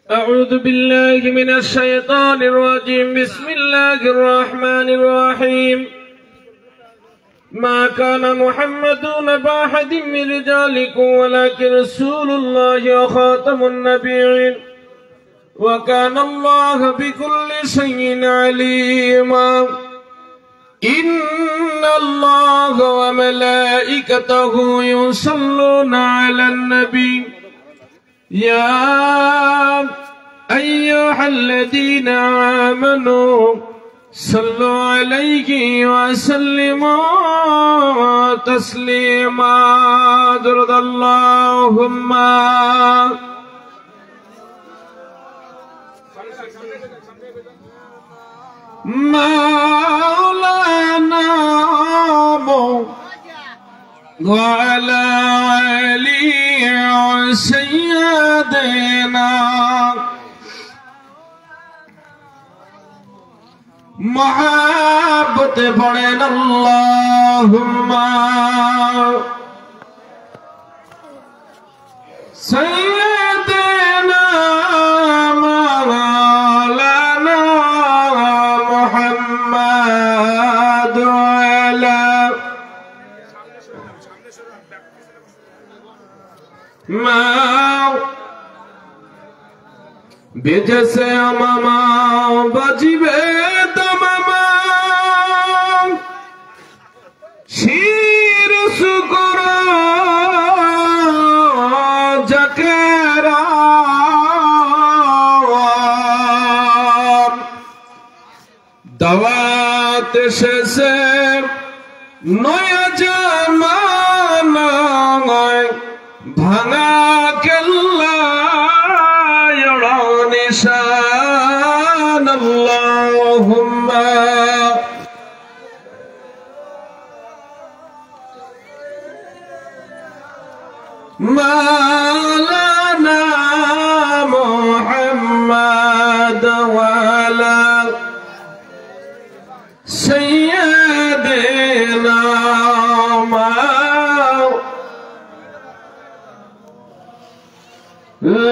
أعوذ بالله من الشيطان الرجيم بسم الله الرحمن الرحيم ما كان محمد نبا أحد من رجالكم ولكن رسول الله وخاتم النبيين وكان الله بكل شيء عليما إن الله وملائكته يصلون على النبي يا أيها الذين آمنوا صلوا عليه وسلموا تسليما درد اللهم مولانا وعلى علي سيدنا محبت پڑھیں اللہم سیدنا مولانا محمد وعلى বেজেছে মামা বাজিবে তামামা শির শুকর জাকেরা দাওয়াত শেষে নয়া জামানায় ভাঙা কেল্লা নিশান আল্লাহুম্মা মাওলানা মুহাম্মদ ওয়ালা সাইয়্যিদিনা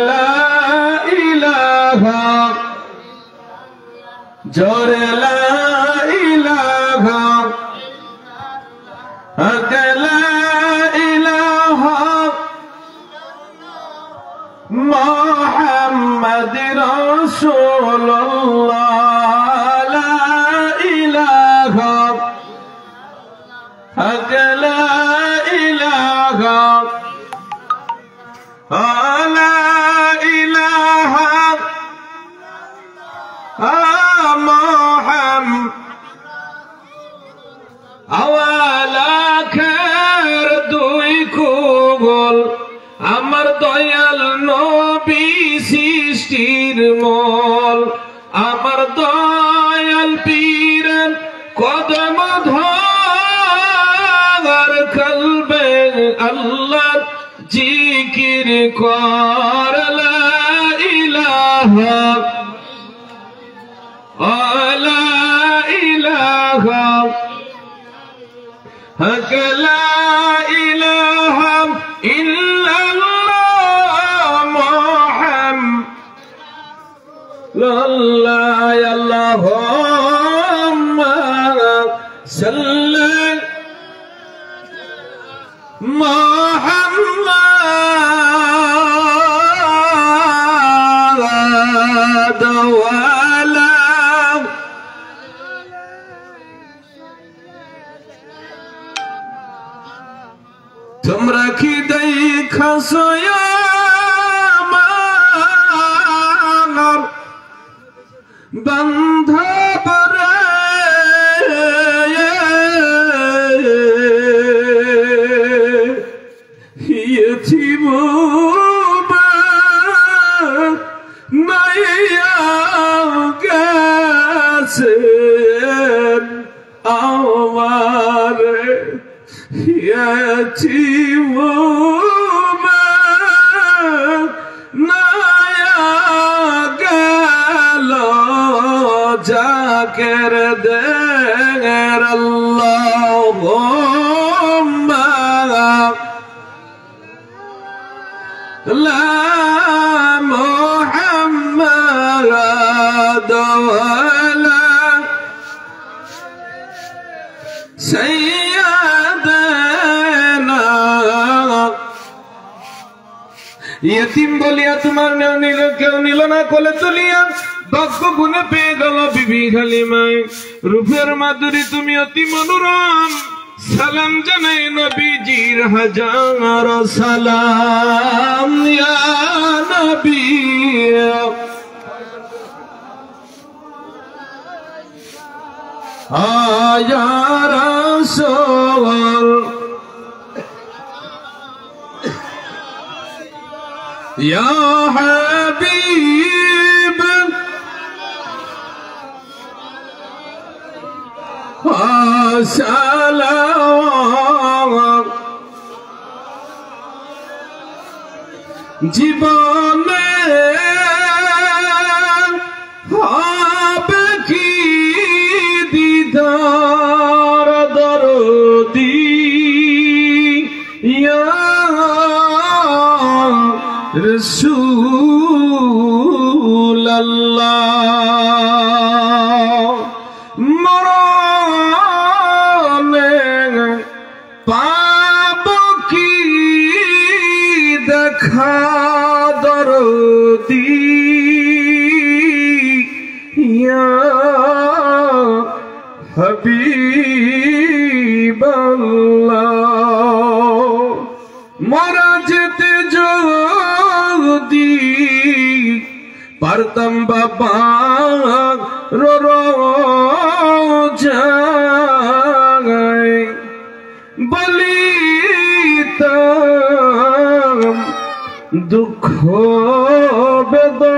লা ইলাহা জোরে লা ইলাহা লা ইলাহা মুহাম্মাদুর রাসূলুল্লাহ লা ইলাহা লা ইলাহা আমার দয়াল নবী সৃষ্টির মল আমার দয়াল পীরের কদম ধর কলবে আল্লাহ জিকির কর লা ইলাহা লা ইলাহা লা ইলাহা ইল্লাল্লাহ মুহাম্মাদ আল্লাহুম্মা সাল্লি মুহাম্মাদ ওয়ালা তোমরা কি দেখাছো আমার বান্ধব রে ইয়তিম মাইয়া গেছেন আমার ইয়তিম জাকের দের আল্লাহুম্মা لا محمد ولا سيدنا यतीम बोलिया तुम्हार केउ नील ना कोले तुलिया भाग्य गुणे पेये गेल बिबी हालिमाय रूपेर माधुरी तुमी अति मनोरम সালাম জানাই নবীজির হাজার সালাম ইয়া নবী ইয়া রাসূল ইয়া হাবিব সালাম জীবনে হবে কি দিদার দরদি ইয়া রাসূলুল্লাহ दरदी या हबीबल्लाह मरा जेते जल्दी पारतम बाबा रोजाय बलिताम दुख बेदनाय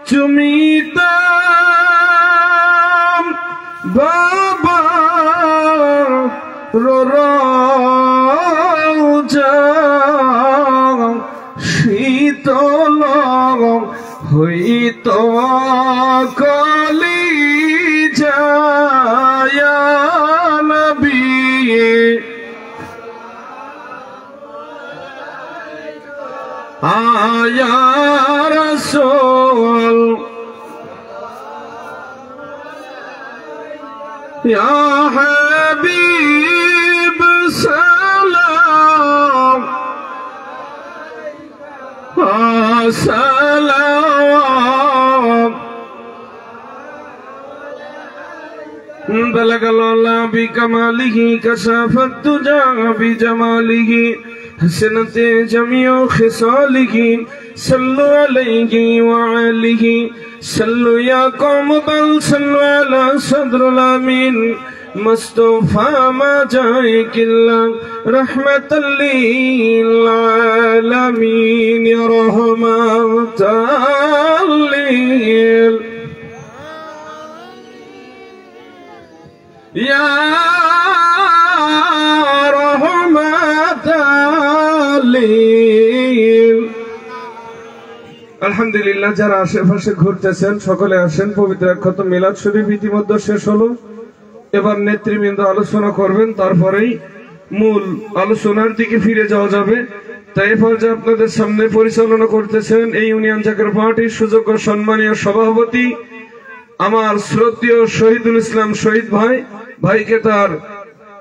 चुमिताम बाबा रोजा शीतल হইত কলিজা ইয়া নবী ইয়া রাসূল ইয়া হাবিব সালাম সালাম بلغ الله بكماله كشف الدجى بجماله حسنت جميع خصاله صلوا عليه وعليه صلوا يا قوم بل صلوا على صدر الامين مصطفى ما جاءك الا رحمة للعالمين يا رحمة للعالمين يا رحمة للعالمين আলহামদুলিল্লাহ যারা আশেপাশে ঘুরতেছেন সকলে আসেন পবিত্র খতম মিলাদ শরীফ ইতিমধ্যে শেষ হলো এবার নেতৃবৃন্দ আলোচনা করবেন তারপরেই মূল আলোচনার দিকে ফিরে যাওয়া যাবে তাই ফলে আপনাদের সামনে পরিচালনা করতেছেন এই ইউনিয়ন জাকের পার্টির সুযোগ্য সম্মানীয় সভাপতি আমার শ্রদ্ধেয় শহীদুল ইসলাম শহীদ ভাইকে তার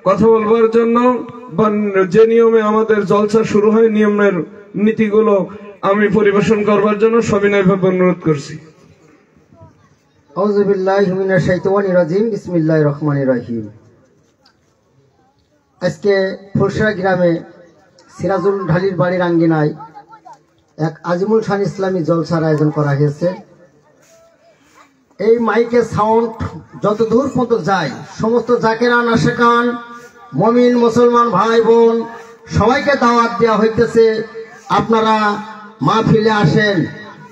কথা বলবার জন্য যে নিয়মে আমাদের জলসা শুরু হয় নিয়মের নীতিগুলো আমি পরিবেশন করবার জন্য সবিনয়ভাবে অনুরোধ করছি। আউযু বিল্লাহি মিনাশ শাইতানির রাজিম বিসমিল্লাহির রহমানির রহিম। আজকে ফুলসরা গ্রামে সিরাজুল ঢালির বাড়ির আঙ্গিনায় এক আজিমুল শান ইসলামী জলসার আয়োজন করা হয়েছে। এই মাইকের সাউন্ড যত দূর পর্যন্ত যায় সমস্ত জাকেরান আশেকান মুমিন মুসলমান ভাই বোন সবাইকে দাওয়াত দেওয়া হইতেছে আপনারা মাহফিলে আসেন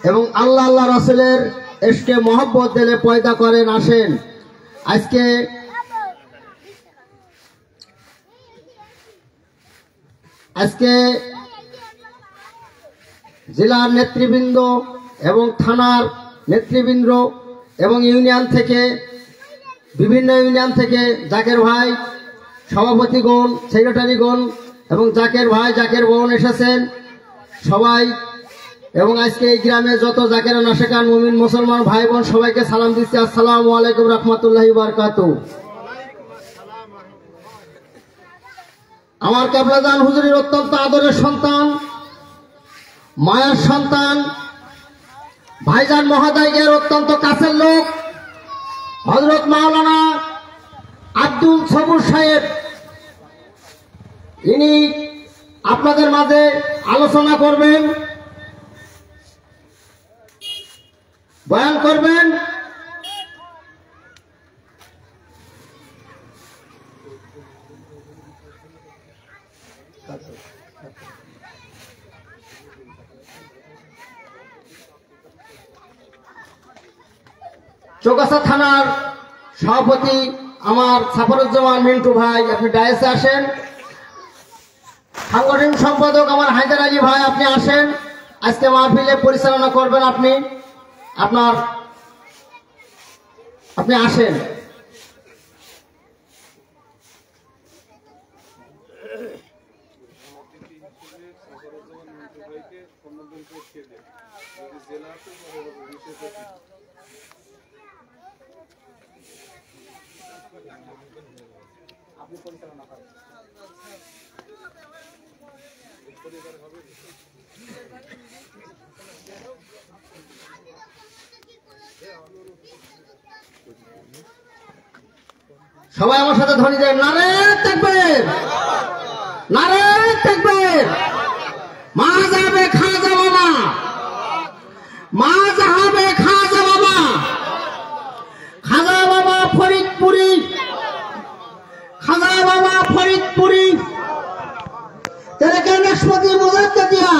এবং আল্লাহ আল্লাহ রাসূলের ইশকে মোহব্বত দিলে পয়দা করেন আসেন। আজকে জেলার নেতৃবৃন্দ এবং থানার নেতৃবৃন্দ এবং ইউনিয়ন থেকে বিভিন্ন ইউনিয়ন থেকে জাকের ভাই সভাপতিগণ সেক্রেটারিগণ এবং জাকের ভাই জাকের বোন এসেছেন সবাই, এবং আজকে এই গ্রামে যত জাকেরা নাশেকান মুমিন মুসলমান ভাই বোন সবাইকে সালাম দিচ্ছি। আসসালামু আলাইকুম রহমতুল্লাহি বারাকাতুহু। আমার কেবলাজান হুজুরের অত্যন্ত আদরের সন্তান, মায়ের সন্তান, ভাইজান মহোদয়ের অত্যন্ত কাছের লোক হযরত মাওলানা আব্দুল সবুর সাহেব, ইনি আপনাদের মাঝে আলোচনা করবেন, বয়ান করবেন। চৌগাছা থানার সভাপতি আমার সাফারুজ্জামান মিন্টু ভাই, আপনি ডায়েসে আসেন। সাংগঠনিক সম্পাদক আমার হায়দার আলী ভাই, আপনি আসেন। আজকে মাহফিলে পরিচালনা করবেন আপনি আসেন। সবাই আমার সাথে ধ্বনি দেন, নারে তাকবীর, নারে তাকবীর। মা যাবে খাজা বাবা, মা যাবে খাজা বাবা, খাজা বাবা ফরিদপুরি, খাজা বাবা ফরিদপুরি। तेरे के नक्शबंदी मुजाद्दिदिया,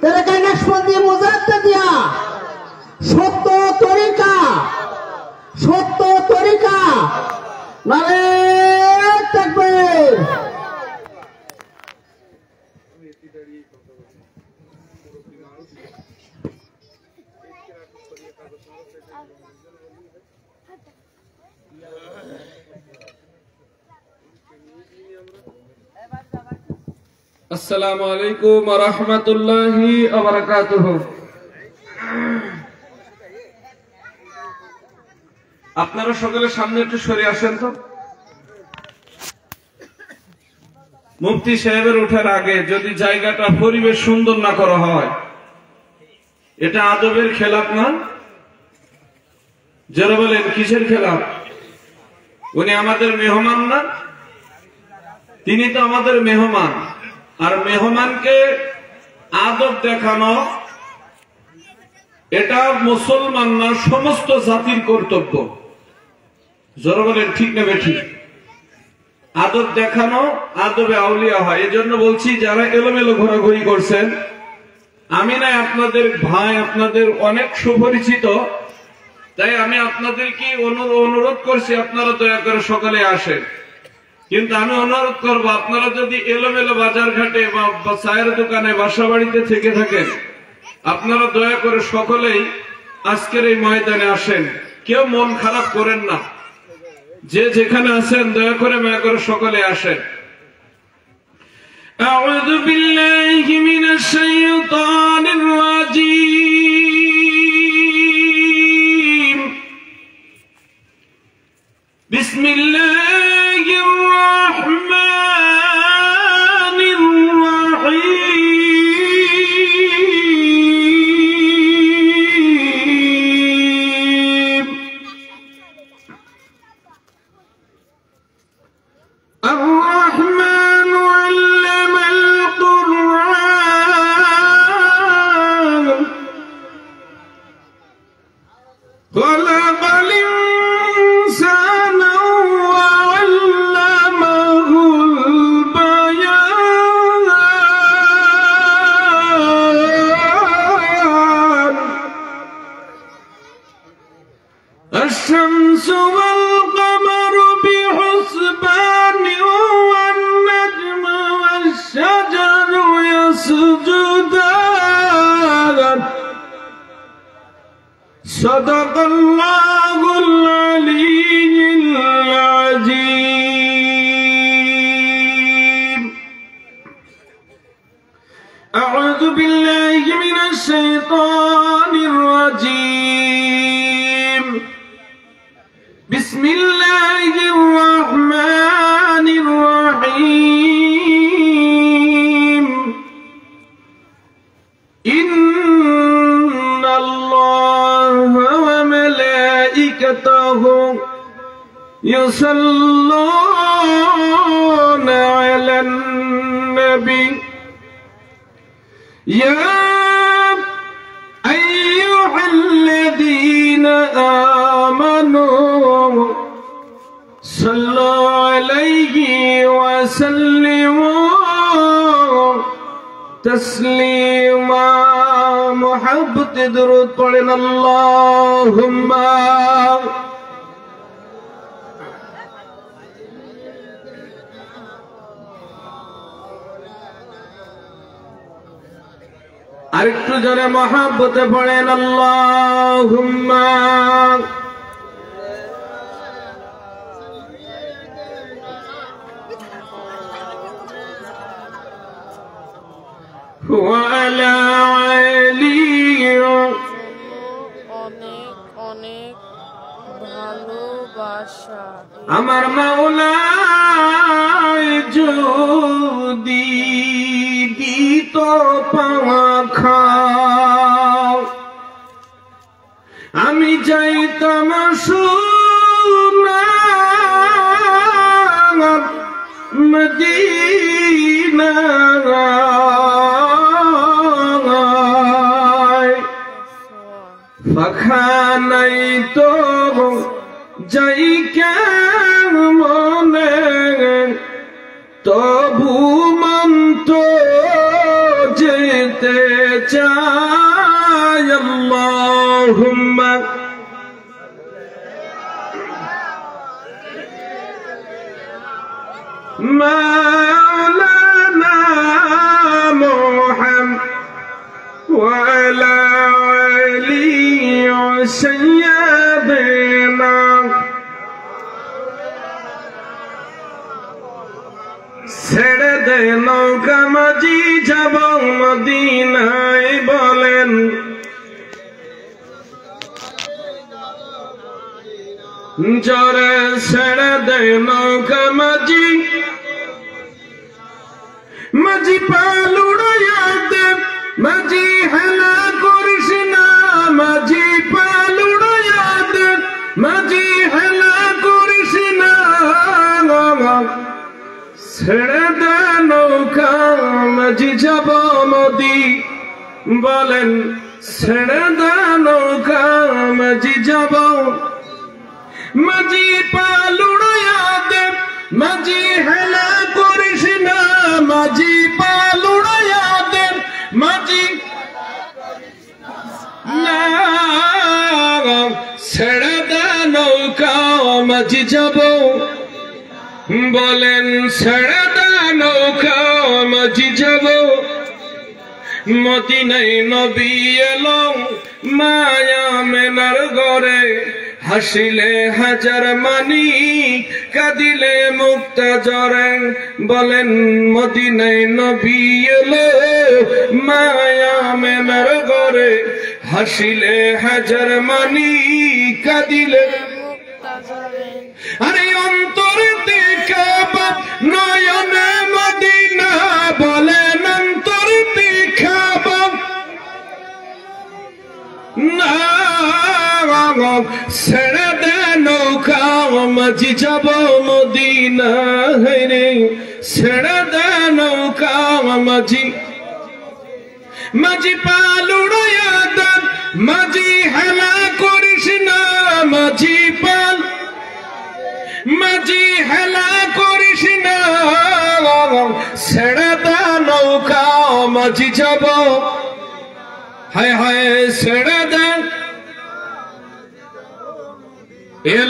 तेरे के नक्शबंदी मुजाद्दिदिया। সত্য তরিকা, সত্য তরিকা, নারে তাকবীর। আসসালামু আলাইকুম ওয়া রাহমাতুল্লাহি ওয়া বারাকাতুহু। আপনারা সকলে সামনে একটু সরে আসেন তো। মুফতি সাহেবের ওঠার আগে যদি জায়গাটা পরিবেশ সুন্দর না করা হয়, এটা আদবের খেলাফ না? যারা বলেন কিসের খেলাফ? উনি আমাদের মেহমান না? তিনি তো আমাদের মেহমান, আর মেহমানকে আদব দেখানো এটা মুসলমান না সমস্ত জাতির কর্তব্য। যারা বলেন ঠিক না বেঠিক? আদব দেখানো আদবে আউলিয়া হয়। এজন্য বলছি যারা এলোমেলো ঘোরাঘুরি করছেন, আমি নাই আপনাদের ভাই, আপনাদের অনেক সুপরিচিত, তাই আমি আপনাদেরকে অনুরোধ করছি আপনারা দয়া করে সকালে আসেন। কিন্তু আমি অনুরোধ করবো, আপনারা যদি এলোমেলো বাজার ঘাটে বা চায়ের দোকানে বাসা বাড়িতে থেকে থাকেন, আপনারা দয়া করে সকলেই আজকের এই ময়দানে আসেন। কেউ মন খারাপ করেন না, যে যেখানে আছেন দয়া করে মায়া করে সকলে আসেন। আউযু বিল্লাহি মিনাশ শাইতানির রাজীম। বিসমিল্লাহির রাহমানির রাহিম। الرحمن علم القرآن خلق الإنسان وعلمه البيان الشمس والقمر بحسبان والنجم والشجر يسجدان صدق الله العلي العظيم। أعوذ بالله من الشيطان الرجيم بسم الله الرحمن الرحيم إن الله وملائكته يصلون على النبي يا أيها الذين آمنوا صلوا عليه وسلموا تسليما محبت درود پڑھیں اللهم আরেকটু জোরে মহব্বতে পড়েন আল্লাহুম্মা ওয়া আলা আলি অনেক অনেক ভালোবাসা আমার মাওলা যদি দিত পাখা আমি যাইতাম সোনার মদিনায় পাখা নাই তো যাই কেমনে তবু মন তো যেতে চাই আল্লাহুম্মা মাওলানা মুহাম্মদ ওয়া আলা আলি সাইয়্যিদিনা ছেড়ে দে নৌকা মাঝি যাব মদিনায় বলেন জরে ছেড়ে দে নৌকা মাঝি মাঝি পাল উড়াইয়া দে মাঝি হেলা করিস না মাঝি পাল উড়াইয়া দে মাঝি হেলা করিস না ছেড়ে দে নৌকা মাঝি যাব মদি বলেন ছেড়ে দে নৌকা মাঝি যাব মাঝি পাল উড়াইয়া দে মাঝি হেলা করিস না মাঝি পাল উড়াইয়া দে মাঝি না ছেড়ে দে নৌকা মাঝি যাব বলেন ছেড়ে দে নৌকা মাঝি যাব মদিনায় নবী এলো মায়া মেনার ঘরে হাসিলে হাজার মানি কাঁদিলে মুক্তা জরে বলেন মদিনায় নবী এলো মায়া মেনার ঘরে হাসিলে হাজার মানি কাঁদিলে আরে অন্তর দেখাবা নয়নে মদিনা বলেন অন্তর দেখাবা না ছেড়ে দে নৌকা মাঝি যাব মদিনা রে ছেড়ে দে নৌকা মাঝি মাঝি পাল উড়াইয়া দে মাঝি হেলা করিস না মাঝি পাল মাঝি হেলা করিস না ছেড়ে দে নৌকা মাঝি যাব হায় হায় ছেড়ে দে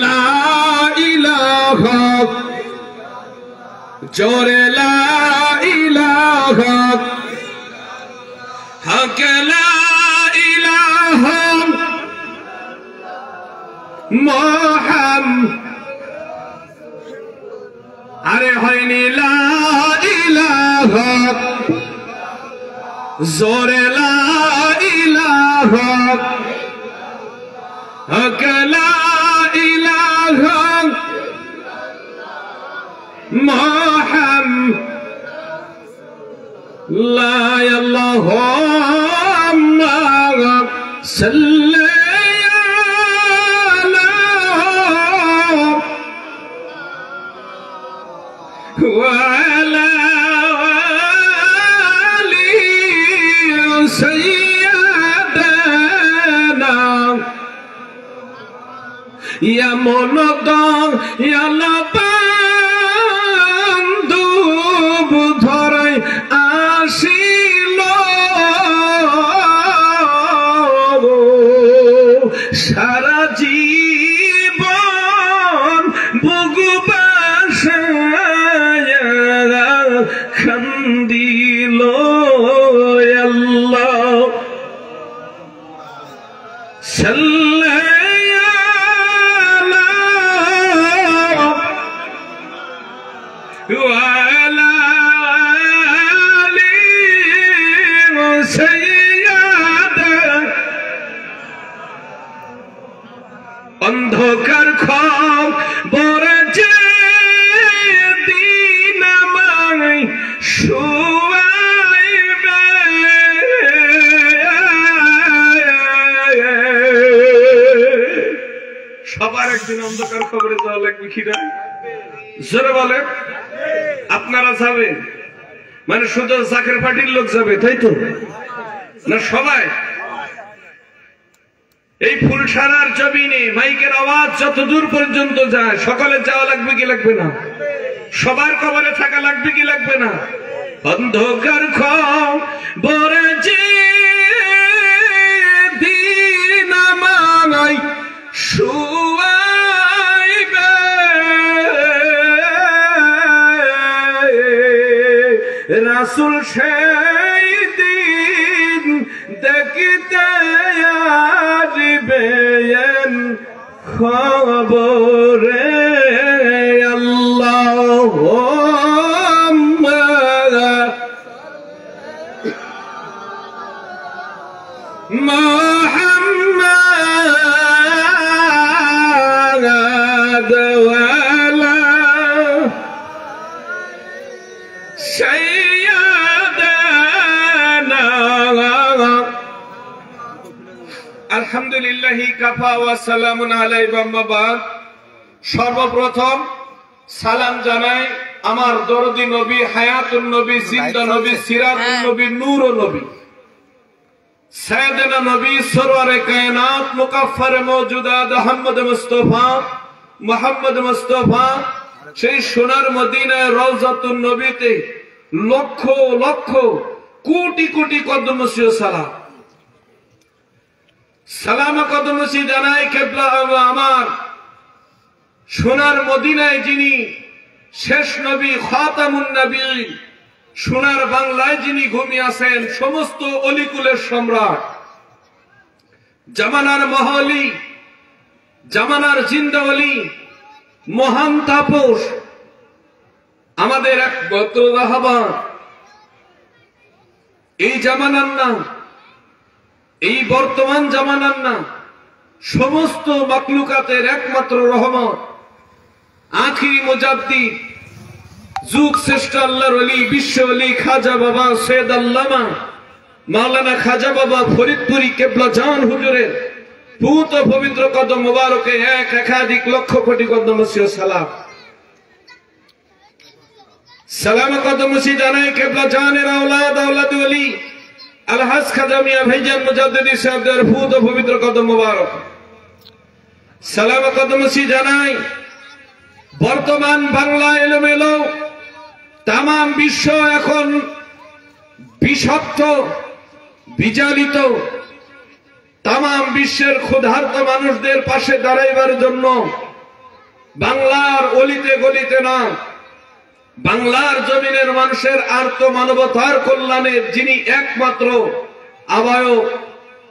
লা ইলাহা জোরে লা ইলাহা হক লা ইলাহা মুহাম্মদ আরে হয়নি লা ইলাহা জোরে লা ইলাহা লা ইলাহা মুহাম্মাদ লা ইলাহা সাল্লি وعلى آل سيدنا يا منظم يا لبندو بধরাই আসিল সারা জীবন বুগুবাসা খান্দিল আল্লাহ সাল্লাল্লাহু আলা আলি সাইয়্যিদানা অন্ধকার খবর যে দিন আমায় শুয়াইবে সবার একদিন অন্ধকার খবরে যাওয়া লাগবে কিনা জোরে বলেন আপনারা যাবেন মানে শুধু জাকের পার্টির লোক যাবে তাই তো না সবাই এই ফুলসারার জমিনে মাইকের আওয়াজ যত দূর পর্যন্ত যায় সকলে যাওয়া লাগবে কি লাগবে না সবার কবরে থাকা লাগবে কি লাগবে না অন্ধকার খবরে যে দিন আমায় শুয়াইবে রাসূল সেই দিন দেখিতে আসবেন খবরে আল্লাহুম্মা মুহাম্মাদ ওয়ালা সাইয়্যিদানা আলহামদুলিল্লাহি কাফা ওয়া সালামুন আলাইহি ওয়া বাদ সর্বপ্রথম সালাম জানাই আমার দরদি নবী হায়াতুন নবী জিন্দা নবী সিরাতুন নবী নূরুন নবী সাইয়েদনা নবী সরওয়ারে কায়নাত মুকাফফারে মওজুদাত মুহাম্মদ মুস্তাফা সেই সোনার মদিনায় রওজাতুন নবীতে লক্ষ লক্ষ কোটি কোটি কদমসি সালাম সালাম কদমসি জানাই কিবলা আমার সোনার মদিনায় যিনি শেষ নবী খাতামুন নবী সোনার বাংলায় যিনি ঘুমিয়ে আছেন সমস্ত অলিকুলের সম্রাট জামানার মহলি জামানার জিন্দা অলি মহান তাপস আমাদের এক বদ্র রাহবার এই জামানার না এই বর্তমান জামানার না সমস্ত মাখলুকাতের একমাত্র রহমত আখিরি মুজাদ্দিদ যুগ শ্রেষ্ঠ আল্লাহর ওলি বিশ্ব ওলি খাজা বাবা সৈয়দ আল্লামা মাওলানা খাজা বাবা ফরিদপুরি কেবলা জান হুজুরের পুত পবিত্র কদম মোবারকে এক একাধিক লক্ষ কোটি কদমসি সালাম সালাম কদমসি জানাই কেবলা জানের আওলাদ আওলাদ ওলি আলহাজ খাজা মিয়া ভাইজান মুজাদ্দিদি সাহেবদের পুত পবিত্র কদম মোবারক সালাম কদমসি জানাই বর্তমান বাংলা এলোমেলো তাম বিশ্ব এখন বিষাক্ত বিজালিত তাম বিশ্বের ক্ষুধার্ত মানুষদের পাশে দাঁড়াইবার জন্য বাংলার অলিতে গলিতে না বাংলার জমিনের মানুষের আর্ত মানবতার কল্যাণের যিনি একমাত্র আবায়ক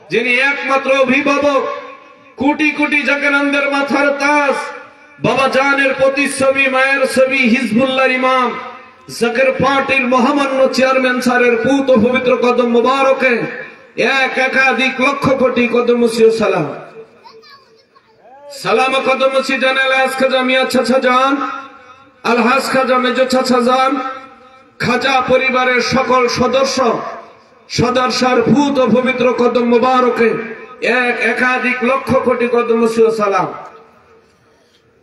যিনি একমাত্র অভিভাবক কোটি কোটি জাকেরানদের মাথার তাজ বাবা জানের প্রতিচ্ছবি মায়ের ছবি হিজবুল্লাহর ইমাম জাকের পার্টির মহামান্য চেয়ারম্যান স্যারের পুত ও পবিত্র কদম মোবারকে একাধিক লক্ষ কোটি কদম মুসিও সালাম। সালাম কদম মুসি জানে আলহাজ খাজা মিয়া চাচা যান, আলহাজ খাজা মেজো চাচা যান, খাজা পরিবারের সকল সদস্যর পুত ও পবিত্র কদম মোবারকে একাধিক লক্ষ কোটি কদম মুসিও সালাম।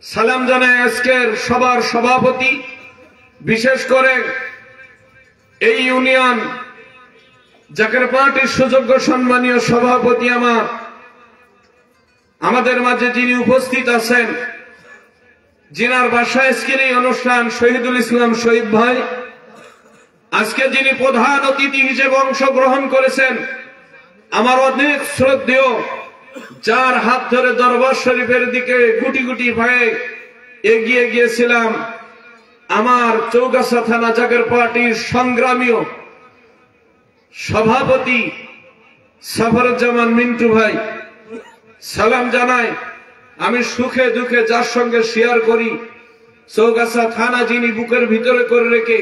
সালাম জানায় আজকের সবার সভাপতি, বিশেষ করে এই ইউনিয়ন জাকের পার্টির সুযোগ্য সম্মানীয় সভাপতি আমাদের মাঝে যিনি উপস্থিত আছেন, যিনার বাসায় আজকের এই অনুষ্ঠান, শহীদুল ইসলাম শহীদ ভাই, আজকে যিনি প্রধান অতিথি হিসেবে অংশগ্রহণ করেছেন, আমার অনেক শ্রদ্ধেয়, যার হাত ধরে দরবার শরীফের দিকে গুটি গুটি ভাবে এগিয়ে গিয়েছিলাম, আমার চৌগাছা থানা জাকের পার্টির সংগ্রামী সভাপতি সাফরুজ্জামান মিন্টু ভাই। সালাম জানাই, আমি সুখে দুঃখে যার সঙ্গে শেয়ার করি, চৌগাছা থানা যিনি বুকের ভিতরে করে রেখে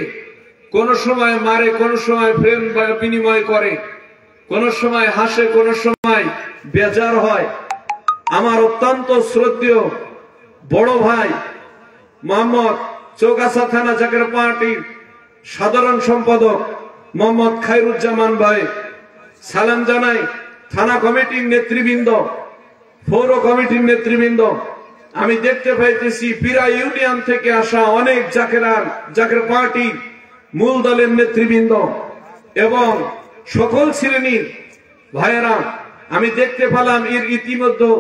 কোন সময় মারে, কোন সময় প্রেম বিনিময় করে, কোন সময় হাসে, কোন সময় বেজার হয়, আমার অত্যন্ত শ্রদ্ধেয় বড় ভাই মোহাম্মদ চৌগাছা থানা জাকের পার্টির সাধারণ সম্পাদক মোহাম্মদ খায়রুজ্জামান ভাই। সালাম জানাই থানা কমিটির নেতৃবৃন্দ, পৌর কমিটির নেতৃবৃন্দ। আমি দেখতে পাইতেছি পিরা ইউনিয়ন থেকে আসা অনেক জাকের পার্টির মূল দলের নেতৃবৃন্দ এবং সকল শ্রেণীর ভাইয়েরা। আমি দেখতে পেলাম এর ইতিমধ্যে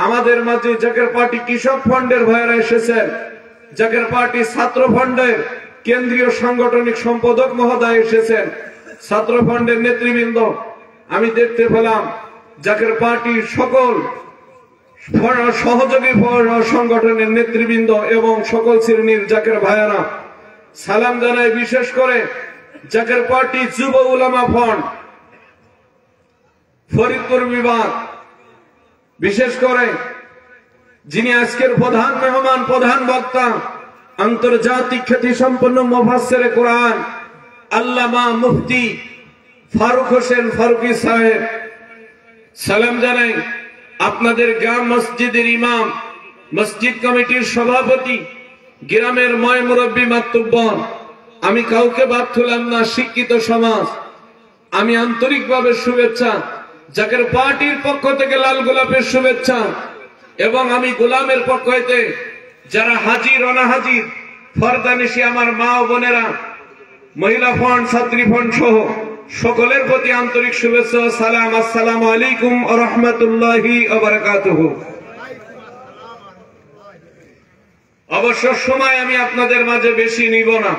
আমাদের মাঝে জাকের পার্টি কৃষক ফন্ডের ভাইয়েরা এসেছেন, জাকের পার্টি ছাত্র ফন্ডের কেন্দ্রীয় সাংগঠনিক সম্পাদক মহোদয় এসেছেন, ছাত্র ফন্ডের নেতৃবৃন্দ। আমি দেখতে পেলাম জাকের পার্টির সকল সহযোগী সংগঠনের নেতৃবৃন্দ এবং সকল শ্রেণীর জাকের ভাইয়েরা। সালাম জানাই বিশেষ করে জাকের পার্টি যুব উলামা ফ্রন্ট ফরিদপুর বিভাগ, বিশেষ করে যিনি আজকের প্রধান মেহমান, প্রধান বক্তা, আন্তর্জাতিক খ্যাতি সম্পন্ন মুফাসসিরে কোরআন আল্লামা মুফতি ফারুক হোসেন ফারুকী সাহেব। সালাম জানাই আপনাদের গ্রাম মসজিদের ইমাম, মসজিদ কমিটির সভাপতি, গ্রামের ময় মুরব্বী মাতব্বর। আমি কাউকে বাদ তুললাম না, শিক্ষিত সমাজ। আমি আন্তরিকভাবে শুভেচ্ছা, জাকের পার্টির পক্ষ থেকে লাল গোলাপের শুভেচ্ছা, এবং আমি গোলামের পক্ষ হইতে যারা হাজির অনাহাজির ফরদানিশি আমার মা ও বোনেরা, মহিলা ফ্রন্ট, ছাত্রী ফ্রন্ট সহ সকলের প্রতি আন্তরিক শুভেচ্ছা ও সালাম। আসসালামু আলাইকুম ওয়া রাহমাতুল্লাহি ওয়া বারাকাতুহু। অবশ্য সময় আমি আপনাদের মাঝে বেশি নিব না।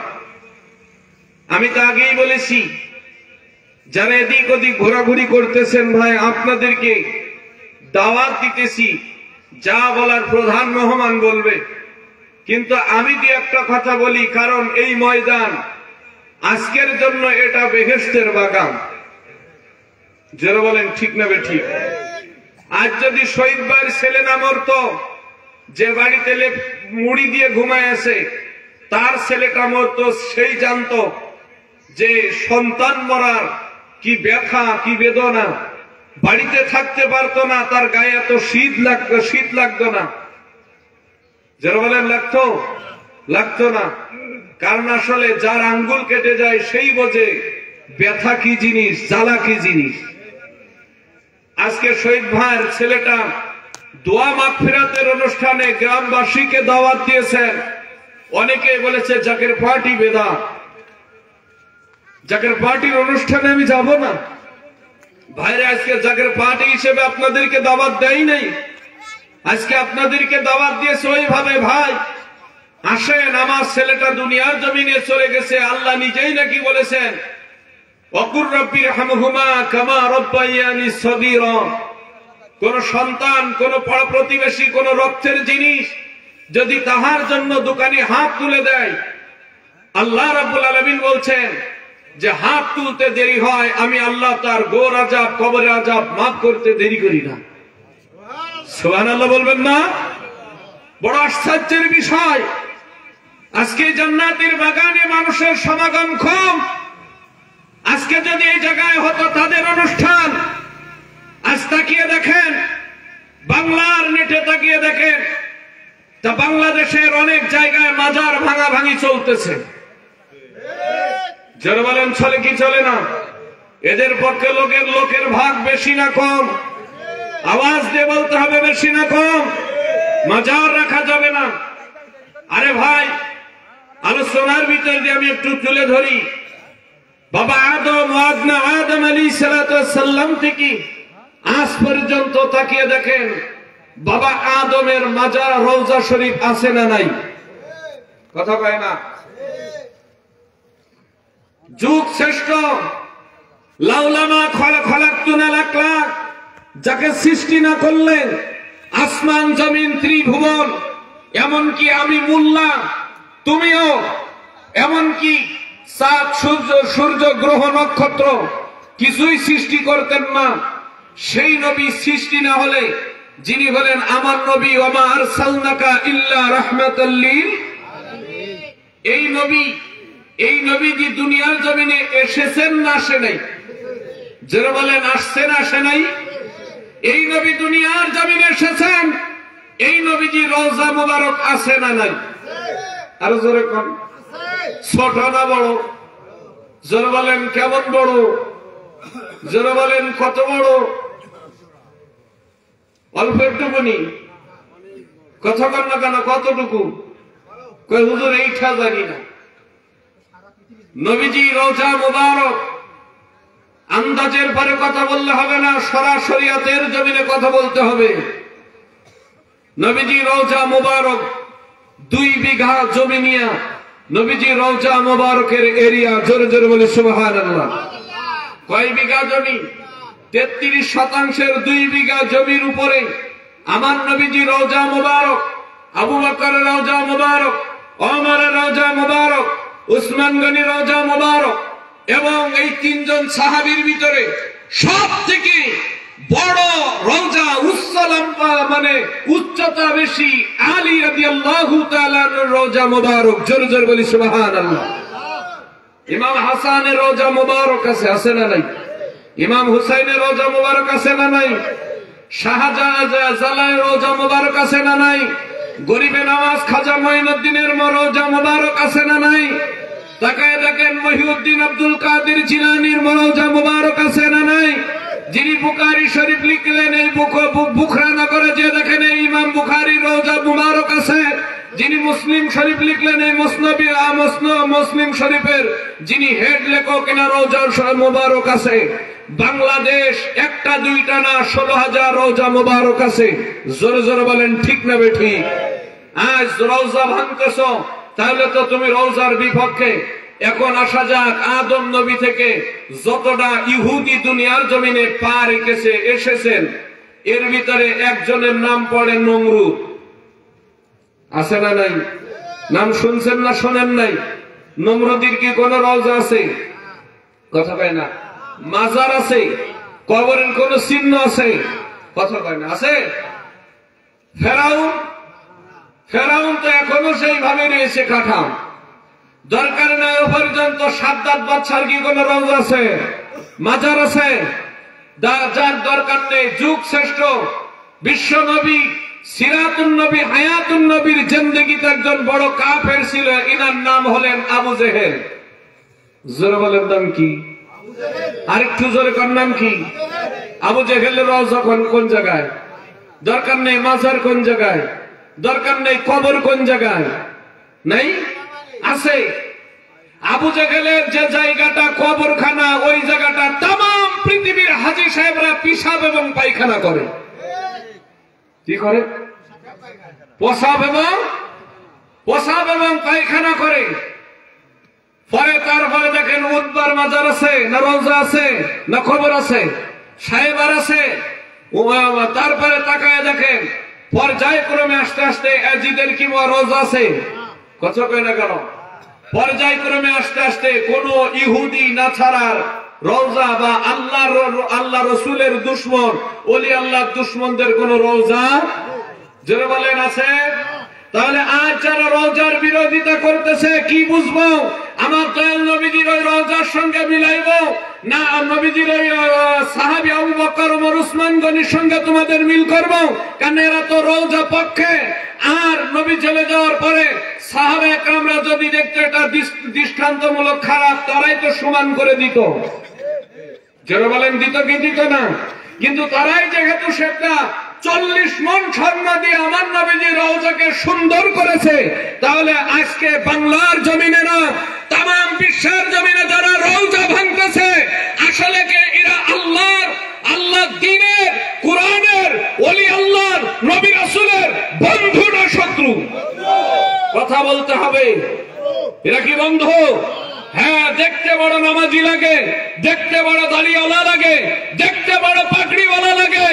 আমি তো আগেই বলেছি, যারা এদিক ওদিক ঘোরাঘুরি করতেছেন ভাই, আপনাদেরকে দাওয়াত দিতেছি, যা বলার প্রধান মেহমান বলবে। কিন্তু আমি যে একটা কথা বলি, কারণ এই ময়দান আজকের জন্য এটা বেহেশতের বাগান। যারা বলেন ঠিক না ঠিক? আজ যদি শহীদ ভাইয়ের ছেলে না মরতো, যে বাড়িতে মুড়ি দিয়ে ঘুমায় আছে, তার ছেলেটা মরতো, সেই জানতো যে সন্তান মরার কি ব্যথা, কি বেদনা। বাড়িতে থাকতে পারতো না, তার গায়ে এত শীত লাগতো না। যারা বলেন লাগতো না, কারণ আসলে যার আঙ্গুল কেটে যায় সেই বোঝে ব্যথা কি জিনিস, জ্বালা কি জিনিস। আজকে শহীদ ভাইয়ের ছেলেটা দোয়া মাগফিরাতের অনুষ্ঠানে গ্রামবাসীকে দাওয়াত দিয়েছেন। অনেকে বলেছে জাকের পার্টি বেদাত, জাকের পার্টির অনুষ্ঠানে আমি যাব না। ভাইরে, আজকে জাকের পার্টি হিসেবে আপনাদেরকে দাওয়াত দেই নাই, আজকে আপনাদেরকে দাওয়াত দিয়েছে ওইভাবে, ভাই আসেন, আমার ছেলেটা দুনিয়ার জমিনে চলে গেছে। আল্লাহ নিজেই নাকি বলেছেন, ওয়াকুর রাব্বি রহমহুমা কামা রাব্বায়ানি সগীরা। কোন সন্তান, কোন পাড়া প্রতিবেশী, কোন রক্তের জিনিস যদি তাহার জন্য দোকানে হাত তুলে দেয়, আল্লাহ রাব্বুল আলামিন বলছেন যে হাত তুলতে দেরি হয়, আমি আল্লাহ তার গোর আযাব, কবরের আযাব মাফ করতে দেরি করি না। সুবহানাল্লাহ বলবেন না? বড় আশ্চর্যের বিষয়। আজকে জান্নাতের বাগানে মানুষের সমাগম কম। আজকে যদি এই জায়গায় হতো তাদের অনুষ্ঠান, আজ তাকিয়ে দেখেন, বাংলার নেটে তাকিয়ে দেখেন, তা বাংলাদেশের অনেক জায়গায় মাজার ভাঙাভাঙি চলতেছে। যারা বলেন চলে কি চলে না? এদের পক্ষে লোকের ভাগ বেশি না কম? আওয়াজ দিয়ে বলতে হবে বেশি না কম? মাজার রাখা যাবে না। আরে ভাই, আলোচনার ভিতর দিয়ে আমি একটু তুলে ধরি, বাবা আদম আলাইহিস সালাম থেকে আজ পর্যন্ত তাকিয়ে দেখেন, বাবা আদমের মাজার রওজা শরীফ আছে না নাই? কথা কয় না? যুগ শ্রেষ্ঠ লাউলামা খলাকতুনা লাখ লাখ, যাকে সৃষ্টি না করলেন আসমান জমিন ত্রিভুবন, এমনকি আমি মোল্লা, তুমিও, এমনকি চাঁদ সূর্য গ্রহ নক্ষত্র কিছুই সৃষ্টি করতেন না। সেই নবী সৃষ্টি না হলে, যিনি হলেন আমার নবী, ওমা আরসালনাকা ইল্লা রাহমাতাল লিল আলামিন, এই নবীজি দুনিয়ার জমিনে এসেছেন না আসে নাই? যারা বলেন আসছেন আসে নাই? এই নবী দুনিয়ার জমিনে এসেছেন, এই নবীজি রওজা মুবারক আছে না নাই? আরো জোরে কোন? ছোট না বড়? যারা বলেন কেমন বড়? যারা বলেন কত বড়? অল্প একটুকুনি? কথা কন না কেন? কতটুকু? কই হুজুর এইটা জানি না। নবীজি রওজা মুবারক আন্দাজের পরে কথা বললে হবে না, সরাসরিয়াতের জমিনে কথা বলতে হবে। নবীজি রওজা মুবারক 2 বিঘা জমি নিয়ে নবীজি রওজা মুবারকের এরিয়া, জোরে জোরে বলে সুবহানাল্লাহ। কয় বিঘা জমি? 33% 2 বিঘা জমির উপরে আমার নবীজি রওজা মুবারক, আবু বকরের রওজা মুবারক, ওমরের রওজা মুবারক, উসমান গনি রওজা মুবারক, এবং এই 3 জন সাহাবীর ভিতরে সব থেকে বড় রওজা, মানে উচ্চতা বেশি, আলী রাদিয়াল্লাহু তাআলার রওজা মুবারক, জোরে জোরে বলি সুবহানাল্লাহ। ইমাম হাসানের রওজা মুবারক আছে না নাই? ইমাম হুসাইনের রওজা মুবারক আছে না নাই? শাহজালালের রওজা মুবারক আছে না নাই? গরিবে নওয়াজ খাজা মঈনুদ্দিনের রওজা মুবারক আছে না নাই? তাকায় দেখেন, মহিউদ্দিন আব্দুল কাদের জিলানীর রওজা মুবারক আছে না নাই? যিনি বুখারী শরীফ লিখলেন, এই বুখরা নগরে যে দেখেন এই ইমাম বুখারীর রওজা মুবারক আছে। যিনি মুসলিম শরীফ লিখলেন, এই মুসলিম শরীফের যিনি হেড লেখক, এনার রওজা মুবারক আছে। বাংলাদেশ একটা দুইটা না, 16,000 রওজা মুবারক আছে। জোরে জোরে বলেন ঠিক না বেঠিক? আজ রওজা ভাঙতেছ, তাহলে তো তুমি রওজার বিপক্ষে। এখন আসা যাক, আদম নবী থেকে যতটা ইহুদি দুনিয়ার জমিনে পা রেখেছে এসেছেন, এর ভিতরে একজনের নাম পড়ে নমরুদ। আছে না নাই? নাম শুনছেন না শোনেন নাই? নমরুদের কি কোন রওজা আছে? কথা কয় না। মাজার আছে? কবরের কোন চিহ্ন আছে? কথা কয় না। আছে? ফেরাউন তো এখনো সেইভাবে রয়েছে কাঠাম। দরকার নাই ও পর্যন্ত সাদ্দাত বাদশার কি কোন রওজা আছে? মাজার আছে? যার দরকার নেই। যুগ শ্রেষ্ঠ বিশ্ব নবী, সিরাতুন নবী, হায়াতুন নবীর জিন্দেগিতে একজন বড় কাফের ছিল, ইনার নাম হলেন আবু জেহেল। জোরে বলেন নাম কি? আরেকটু জোরে কর, নাম কি? আবু জেহেলের রওজা কোন জায়গায়? দরকার নেই। মাজার কোন জায়গায়? দরকার নেই। কবর কোন জায়গায়? নাই? আছে। আবু জেহেলের যে জায়গাটা কবরখানা, ওই জায়গাটা তাম পৃথিবীর হাজী সাহেবরা পিসাব এবং পায়খানা করে। কি করে? প্রসাব এবং পায়খানা করে। পরে তারপরে দেখেন উদ্বার মাজার আছে না, রওজা আছে না, কবর আছে, সাহেবার আছে। তারপরে তাকায় দেখেন পর্যায়ক্রমে আস্তে আস্তে এজিদের কি রওজা আছে? কথা কয় না কেন? পর্যায়ক্রমে আস্তে আস্তে কোন ইহুদি না ছাড়ার রওজা বা আল্লাহ রসুলের দুশ্মন, ওলি আল্লাহ দুশ্মনদের কোন রওজা, যারা বলেন আছে? তাহলে আজ যারা রওজার বিরোধিতা করতেছে কি বুঝবো? আমার দয়াল নবীজির ওই রওজার সঙ্গে মিলাইব না নবীজির ওই সাহাবী আবু বকর ওমর উসমান গনির সঙ্গে তোমাদের মিল করব? কারণ এরা তো রওজা পক্ষে, আর নবী চলে যাওয়ার পরে সাহাবা একরামরা যদি দেখতো এটা দৃষ্টান্তমূলক খারাপ, তারাই তো সমান করে দিত। যারা বলেন দিত কি দিত না? কিন্তু তারাই যেহেতু সেটা 40 মণ স্বর্ণ দিয়ে আমার নবীজি রওজাকে সুন্দর করেছে, তাহলে আজকে বাংলার জমিনে না তামাম বিশ্বের জমিনে যারা রওজা ভাঙতেছে, আসলে কে এরা আল্লাহ দ্বীনের, কোরআনের, ওলি আল্লাহর, নবী রাসূলের বন্ধু না শত্রু? কথা বলতে হবে। এরা কি বন্ধু? হ্যাঁ, দেখতে বড় নামাজি লাগে, দেখতে বড় দাড়িওয়ালা লাগে, দেখতে বড় পাগড়িওয়ালা লাগে,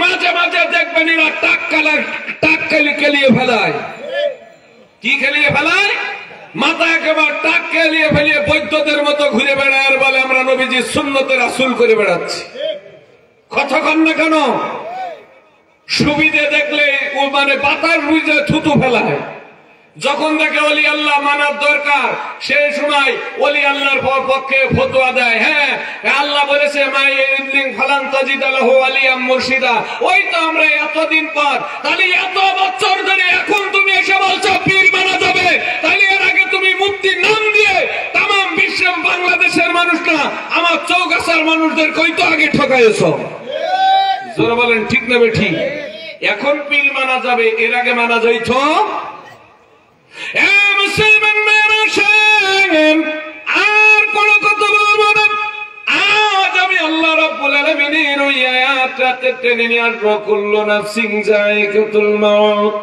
মাঝে মাঝে দেখবেন এরা টাক খেলিয়ে ফেলায়। কি খেলিয়ে ফেলায়? মাথা একেবারে টাক খেলিয়ে ফেলিয়ে বৈদ্যদের মতো ঘুরে বেড়ায় আর বলে আমরা নবীজির সুন্নতে রাসূল করে বেড়াচ্ছি। কথা কন না কেন? সুবিধে দেখলে ও মানে বাতাস বুঝে থুতু ফেলায়। যখন দেখে ওলি আল্লাহ মানার দরকার, সেই সময় ওলি আল্লাহর পক্ষে ফতোয়া দেয়। হ্যাঁ, আল্লাহ বলেছে মাই ইবলিং ফালান তাজিদ লাহু আলিয়াম মুর্শিদা। ওই তো আমরা এতদিন পর, তাহলে এত বছর ধরে এখন তুমি এসে বলছো পীর মানা যাবে, তাহলে এর আগে তুমি মুফতির নাম দিয়ে তামাম বিশ্বের বাংলাদেশের মানুষ না আমার চৌগাছার মানুষদের কই তো আগে ঠকাইছো। জোরে বলেন ঠিক না ঠিক? এখন পীর মানা যাবে, এর আগে মানা যাইতো? আর কোন কথা বলবো না। আজ আমি আল্লাহ রাব্বুল আলামিনের ওই আয়াতটাতে টেনে নিয়ে আসবো, কুল্লু নাফসিন যায়িকাতুল মাউত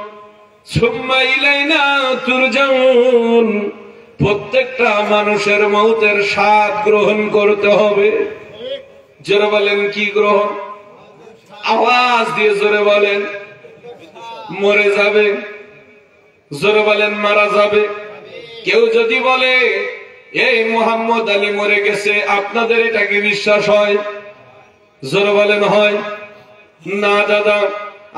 সুম্মা ইলাইনা তুরজাউন। প্রত্যেকটা মানুষের মৌতের স্বাদ গ্রহণ করতে হবে। জোরে বলেন কি গ্রহণ? আওয়াজ দিয়ে জোরে বলেন। মরে যাবে। জোরে বলেন মারা যাবে। কেউ যদি বলে এই মুহাম্মদ আলী মরে গেছে, আপনাদের এটা কি বিশ্বাস হয়? জোরে বলেন হয় না? দাদা,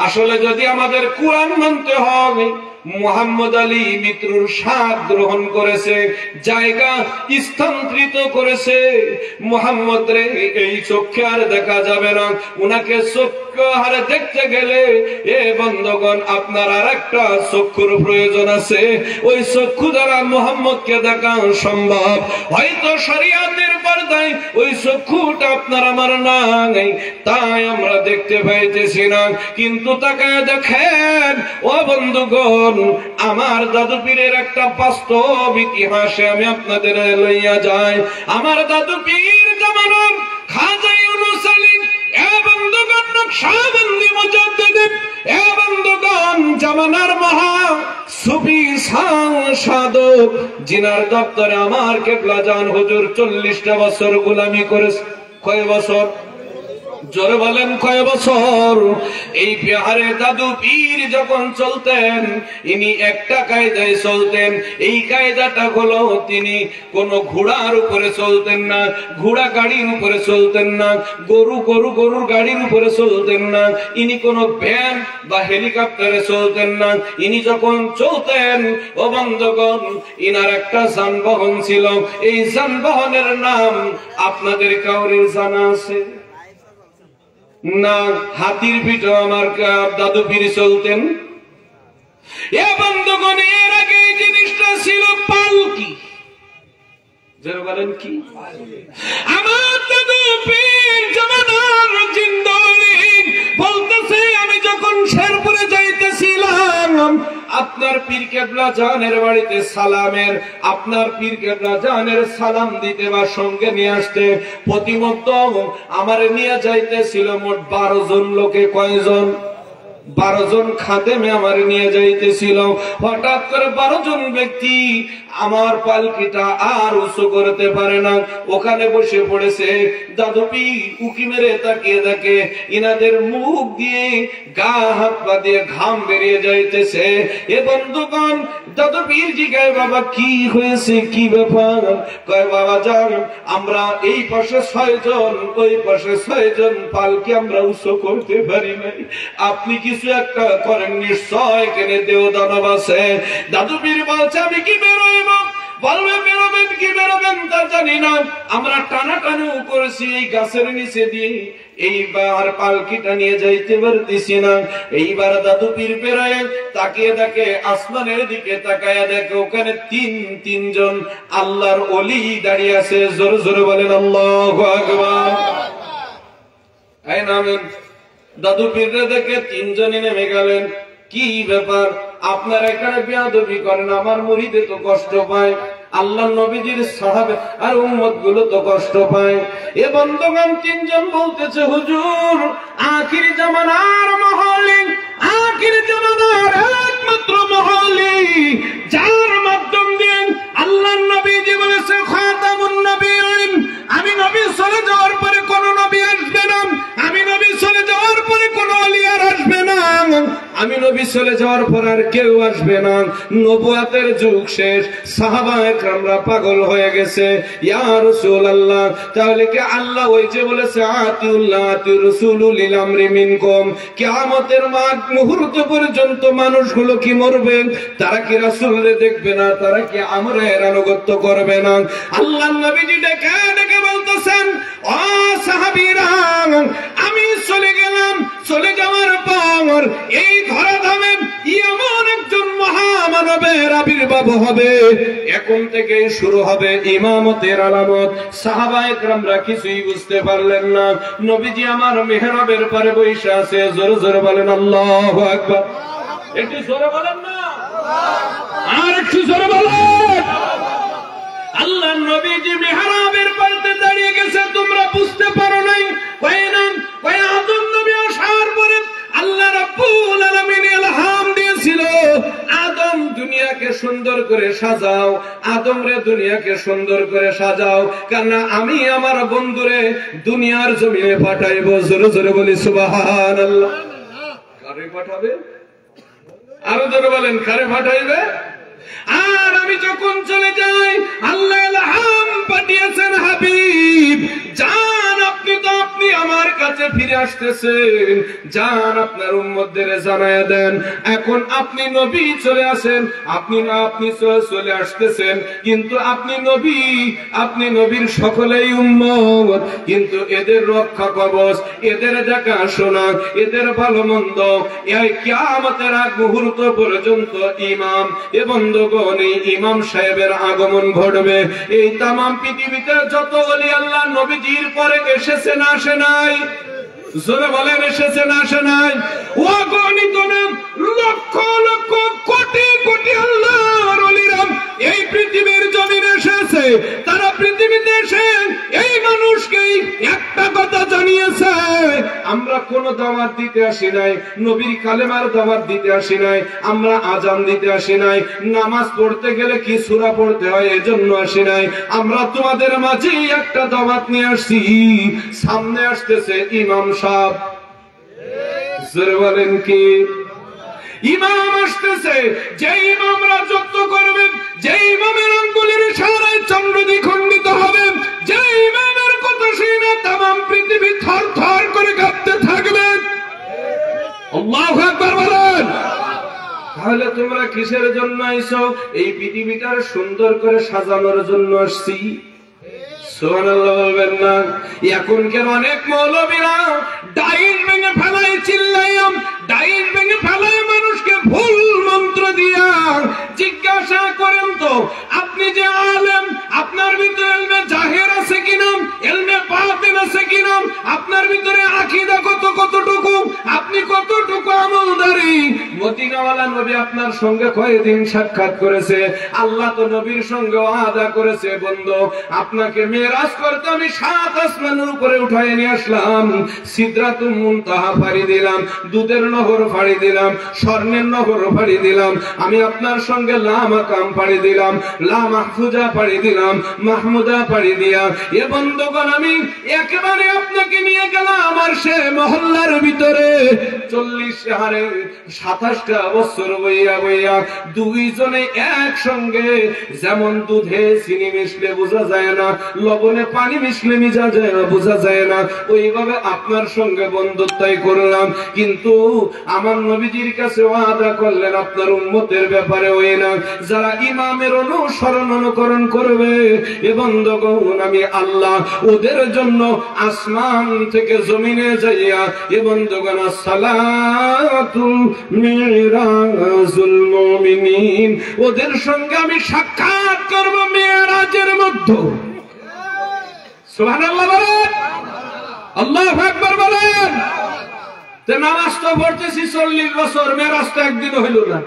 আসলে যদি আমাদের কোরআন মানতে হবে, মুহাম্মদ আলী মৃত্যুর স্বাদ গ্রহণ করেছে, জায়গা স্থানান্তরিত করেছে। মুহাম্মদ রে এই চোখে আর দেখা যাবে না। উনাকে চক্ষু হারে দেখতে গেলে এ বন্ধগণ আপনার আর একটা চক্ষুর প্রয়োজন আছে। ওই চক্ষু দ্বারা মুহাম্মদকে দেখা সম্ভব। হয়তো শরীয়তের পর্দায় ওই চক্ষুটা আপনার আমার নাই, তাই আমরা দেখতে পাইতেছি না। কিন্তু তাকায় দেখেন ও বন্ধুগণ, আমার দাদু পীরের একটা বাস্তব ইতিহাসে আমি আপনাদের লইয়া যাই। আমার দাদু পীর জামানার খাজা ইউনুস আলী এ বন্ধুগণ নকশবন্দি মুজাদ্দিদ এ বন্ধুগণ জামানার মহা সুফি সাধক, জিনার দপ্তরে আমার কেবলা জান হুজুর 40টা বছর গোলামি করেছে। কয় বছর? জোরে বলেন কয় বছর? এই বিহারে দাদু পীর যখন চলতেন, ইনি একটা কায়দায় চলতেন। এই কায়দাটা হলো তিনি কোন ঘোড়ার উপরে চলতেন না, ঘোড়া গাড়ির উপরে চলতেন না, গরুর গাড়ির উপরে চলতেন না, ইনি কোন ভ্যান বা হেলিকপ্টারে চলতেন না। ইনি যখন চলতেন ও বন্ধুগণ, ইনার একটা যানবাহন ছিল। এই যানবাহনের নাম আপনাদের কাউরে জানা আছে না? হাতির পিঠে আমার দাদু পীর চলতেন। এ বন্ধুগণ, এর আগে এই জিনিসটা ছিল পালকি। যারা বলেন কি? আমার দাদু পীর জামানার জিন্দলি বলতেছে, আমি যখন শেরপুরে যাইতেছিলাম, আপনার পীর কেবলা জানের বাড়িতে সালামের, আপনার পীর কেবলা জানের সালাম দিতে বা সঙ্গে নিয়ে আসতে প্রতিমত আমার নিয়ে যাইতেছিল মোট 12 জন লোকে। কয়জন? 12 জন খাদেমে আমার নিয়ে যাইতেছিল। হঠাৎ করে 12 জন ব্যক্তি আমার পালকিটা আর উঁচু করতে পারে না, ওখানে বসে পড়েছে। দাদু পীর উকি মেরে তাকিয়ে দেখে ইনাদের মুখ দিয়ে গা হাত পা দিয়ে ঘাম বেরিয়ে যাইতেছে। এ বন্ধুগণ, দাদু পীর জিজ্ঞাসা, বাবা কি হয়েছে, কি ব্যাপার? কয়, বাবা যান, আমরা এই পাশে 6 জন, ওই পাশে 6 জন, পালকি আমরা উঁচু করতে পারি নাই, আপনি কিছু একটা করেন, নিশ্চয় কেনে দেও দানব আছে। দাদু পীর বলছে, আমি কি বেরোইব? বলবে বেরোবেন কি বেরোবেন তা জানি না, আমরা টানাটানিও করেছি এই গাছের নিচে দিয়ে, এইবার পালকিটা নিয়ে যাইতে পারতেছি না। এইবার দাদু পীর বেরোয় তাকিয়ে দেখে, আসমানের দিকে তাকায় দেখে ওখানে তিনজন আল্লাহর ওলি দাঁড়িয়ে আছে। জোরে জোরে বলেন আল্লাহু আকবার। এই নামেন। দাদু পীররে দেখে 3 জনই নেমে গেলেন। কি ব্যাপার, আপনারা এখানে বেয়াদবি করেন, আমার মুরিদে তো কষ্ট পায়, আল্লাহ নবীজির সাহাবে আর উম্মত গুলো তো কষ্ট পায়। এ বন্ধুগণ, 3 জন বলতেছে, হুজুর আখির জামানার মহলে, আখির জামানার একমাত্র মহলে, যার মাধ্যম দিয়ে আল্লাহ নবীজি বলেছে খাতামুন নবিয়্যিন, আমি নবী চলে যাওয়ার পরে কোন নবী আসবে না, আমি নবী চলে যাওয়ার পরে কোন ওলি আর আসবে না, আমি নবী চলে যাওয়ার পর আর কেউ আসবে না, নবুয়তের যুগ শেষ। সাহাবায়ে কেরামরা পাগল হয়ে গেছে, ইয়া রাসূলুল্লাহ, তাহলে কি আল্লাহ ওই যে বলেছে আতিউল্লাহ আতিউর রাসূলু লিল আমরি মিনকুম, কিয়ামতের মুহূর্ত পর্যন্ত মানুষগুলো কি মরবে? তারা কি রাসূলকে দেখবে না? তারা কি আমরের আনুগত্য করবে না? আল্লাহর নবীজি ডেকে ডেকে বলতেছেন, ও সাহাবীরা, আমি চলে গেলাম, চলে যাওয়ার পর এই ধরাধামে এমন একজন মহামানবের আবির্ভাব হবে, এখন থেকে শুরু হবে ইমামতের আলামত। সাহাবায়ে কেরামরা কিছুই বুঝতে পারলেন না। নবীজি আমার মেহরাবের পরে বসে আছে। জোরে জোরে বলেন আল্লাহু আকবার। একটু জোরে বলেন না, আর একটু জোরে বলেন। আল্লাহ নবীজি মেহরাবের পাশে দাঁড়িয়ে গেছে, তোমরা বুঝতে পারো নাই? আদম নবী আসার পরে আল্লাহ রাব্বুল আলামিন ইলহাম দিয়েছিল, আদম দুনিয়াকে সুন্দর করে সাজাও, আদম রে দুনিয়াকে সুন্দর করে সাজাও, কারণ আমি আমার বন্ধুরে দুনিয়ার জমিনে পাঠাইব। জোরে জোরে বলি সুবহানাল্লাহ। কারে পাঠাবে? আরো জোরে বলেন, কারে পাঠাইবে? আর আমি যখন চলে যাই, আল্লাহ ইলহাম পাঠিয়েছেন, হাবিব জান, আপনি তো আপনি আমার কাছে ফিরে আসতেছেন, জান আপনার উম্মতদের জানায়া দেন, এখন আপনি নবী চলে আসেন, আপনি চলে আসতেছেন, কিন্তু আপনি নবী, আপনি নবীর সকলেই উম্মত, কিন্তু এদের রক্ষা কবচ, এদের দেখাশোনা, এদের ভালো মন্দ এই কিয়ামতের আগ মুহূর্ত পর্যন্ত ইমাম এবং ইমাম সাহেবের আগমন ঘটবে। এই তামাম পৃথিবীতে যত ওলি আল্লাহ নবীজির পরে এসেছে না আসে নাই? জোরে বলেন, এসেছে না আসে নাই? অগণিত না, লক্ষ লক্ষ কোটি কোটি আল্লাহর ওলিরা এই পৃথিবীর জমিনে এসেছে। তারা পৃথিবীতে এসে এই মানুষকে একটা কথা জানিয়েছে, আমরা কোন দাওয়াত দিতে আসি নাই, নবীর কালেমার দাওয়াত দিতে আসি নাই, আমরা আজান দিতে আসি নাই, নামাজ পড়তে গেলে কি সূরা পড়তে হয় এজন্য আসি নাই, আমরা তোমাদের মাঝে একটা দাওয়াত নিয়ে আসছি। সামনে আসতেছে ইমাম সাহেব, জোরে বলেন কি? ইমাম আসতেছে, যে ইমাম রাজত্ব করবে, যে ইমামের আঙ্গুলের ইশারায় চন্দ্র দ্বিখণ্ডিত হবে, যে ইমামের কথা শুনে তামাম পৃথিবী থর থর করে কাঁপতে থাকবে। আল্লাহু আকবার বলেন। তাহলে তোমরা কিসের জন্য আইছো? এই পৃথিবীটার সুন্দর করে সাজানোর জন্য আসছি। সুবহানাল্লাহ বলবেন না? এখনকার অনেক মৌলবীরা ডাইন ভেঙে ফেলায়, চিল্লাইম ডাইন ভেঙে ফেলায়, মানুষকে ভুল মন্ত্র দিয়া। জিজ্ঞাসা করেন তো, আপনি যে আলেম, আপনার ভিতরে ইলমে জাহির আছে কিনা, ইলমে বাতিন আছে কিনা, আপনার ভিতরে আকীদা কতটুকু, আপনি কতটুকু আমলদারি? মদিনাওয়ালা নবী আপনার সঙ্গে কয়দিন সাক্ষাৎ করেছে? আল্লাহ তো নবীর সঙ্গে ওয়াদা করেছে, বন্ধু আপনাকে মেরাজ করতে আমি 7 আসমানের উপরে উঠায় নিয়ে আসলাম, সিদরাতুল মুনতাহা পাড়ি দিলাম, দুধের নহর পাড়ি দিলাম, স্বর্ণের নহর পাড়ি দিলাম, আমি আপনার সঙ্গে লা মাকাম পাড়ি দিলাম, লা মাহফুজা পাড়ি দিলাম, মাহমুদা পাড়ি দিয়া এ বন্ধুগণ আমি একেবারে আপনাকে নিয়ে গেলাম আমার সে মহল্লার ভিতরে। 27টা বছর বইয়া বইয়া দুইজনে একসঙ্গে, যেমন দুধে চিনি মিশলে বোঝা যায় না, লবণে পানি মিশলে মিশা যায় না, বোঝা যায় না, ওইভাবে আপনার সঙ্গে বন্ধুত্বই করলাম। কিন্তু আমার নবীজির কাছে ওয়াদা করলেন আপনার উম্মতের ব্যাপারে ওই না, যারা ইমামের অনুকরণ করবে এ বন্ধুগণ আমি আল্লাহ ওদের জন্য আসমান থেকে জমিনে যাইয়া এ বন্ধুগণ সালাতু মিরাজুল মুমিনিন, ওদের সঙ্গে আমি সাক্ষাৎ করব মেরাজের মধ্যে। সুবহানাল্লাহ বলেন, আল্লাহু আকবার বলেন। তে নামাজ তো পড়তেছি 40 বছর, মেরাজ তো একদিন হইল না।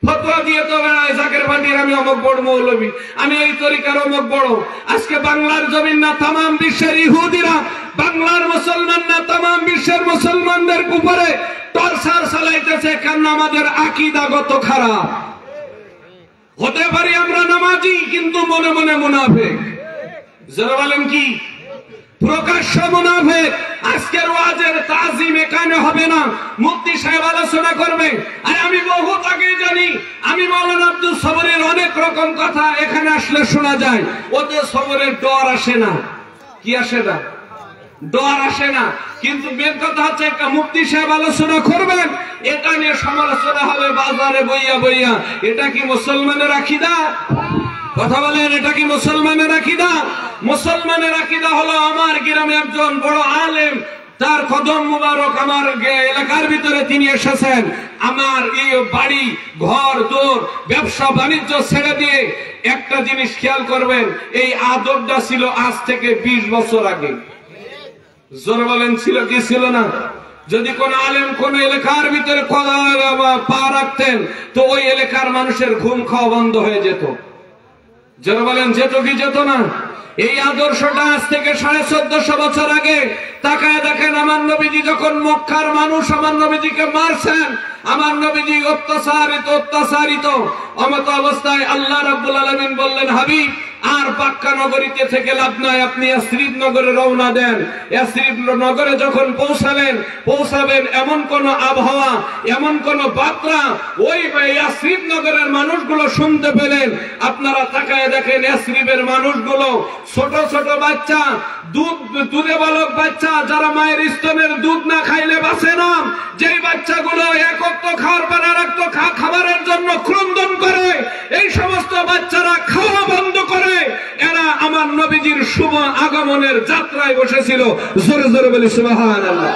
ফতোয়া দিয়ে তো বেড়ায় জাকের ভান্ডির আমি অমুক বড় মৌলবী, আমি এই তরিকার অমুক বড়। আজকে বাংলার জমিন না তামাম বিশ্বের ইহুদিরা, বাংলার মুসলমান না তামাম বিশ্বের মুসলমানদের উপরে টর্চার চালাইতেছে, কারণ আমাদের আকীদাগত খারাপ। হতে পারি আমরা নামাজি, কিন্তু মনে মনে মুনাফিক। যারা বলেন কি প্রকাশ্য মুনাফিক। আজকের ওয়াজের তাজিম এখানে হবে না, মুফতি সাহেব আলোচনা করবে। আর আমি বহুত আগে জানি, আমি মাওলানা আব্দুল সবরের অনেক রকম কথা এখানে আসলে শোনা যায়, ওতে সবরের ডর আসে না। কি আসে না? ডর আসে না। কিন্তু মেন কথা হচ্ছে একটা মুফতি সাহেব আলোচনা করবেন, এটা নিয়ে সমালোচনা হবে বাজারে বইয়া বইয়া। এটা কি মুসলমানের আকীদা? কথা বলেন, এটা কি মুসলমানের আকীদা? মুসলমানের আকীদা হলো আমার গ্রামে একজন বড় আলেম, তার কদম মুবারক আমার এলাকার ভিতরে তিনি এসেছেন। আমার এই বাড়ি ঘর দোর ব্যবসা বাণিজ্য ছেড়ে দিয়ে একটা জিনিস খেয়াল করবেন, এই আদবটা ছিল আজ থেকে 20 বছর আগে। জোরে বলেন, ছিল কি ছিল না? যদি কোন আলেম কোন এলাকার ভিতরে পা রাখতেন তো ওই এলাকার মানুষের ঘুম খাওয়া বন্ধ হয়ে যেত। জোরে বলেন, যেত কি যেত না? এই আদর্শটা আজ থেকে 1450 বছর আগে। তাকায় দেখেন, আমার নবীজি যখন মক্কার মানুষ আমার নবীজিকে মারছেন, আমার নবীজি অত্যাচারিত অমত অবস্থায় আল্লাহ রাব্বুল আলামিন বললেন, হাবিব আর পাক্কা নগরীতে থেকে লাভ নাই, আপনি ইয়াসরিব নগরে রওনা দেন। ইয়াসরিব নগরে যখন পৌঁছাবেন এমন কোন আবহাওয়া, এমন কোন বার্তা ওই ইয়াসরিব নগরের মানুষগুলো শুনতে পেলেন। আপনারা তাকায় দেখেন, ইয়াসরিবের মানুষগুলো ছোট ছোট বাচ্চা, দুধে বালক বাচ্চা, যারা মায়ের স্তনের দুধ না খাইলে বাঁচে না, যেই বাচ্চাগুলো একত্র খাবারের জন্য ক্রন্দন করে, এই সমস্ত বাচ্চারা খাওয়া বন্ধ করে এরা আমার নবীজির শুভ আগমনের যাত্রায় বসেছিল। জোরে জোরে বলি সুবহানাল্লাহ।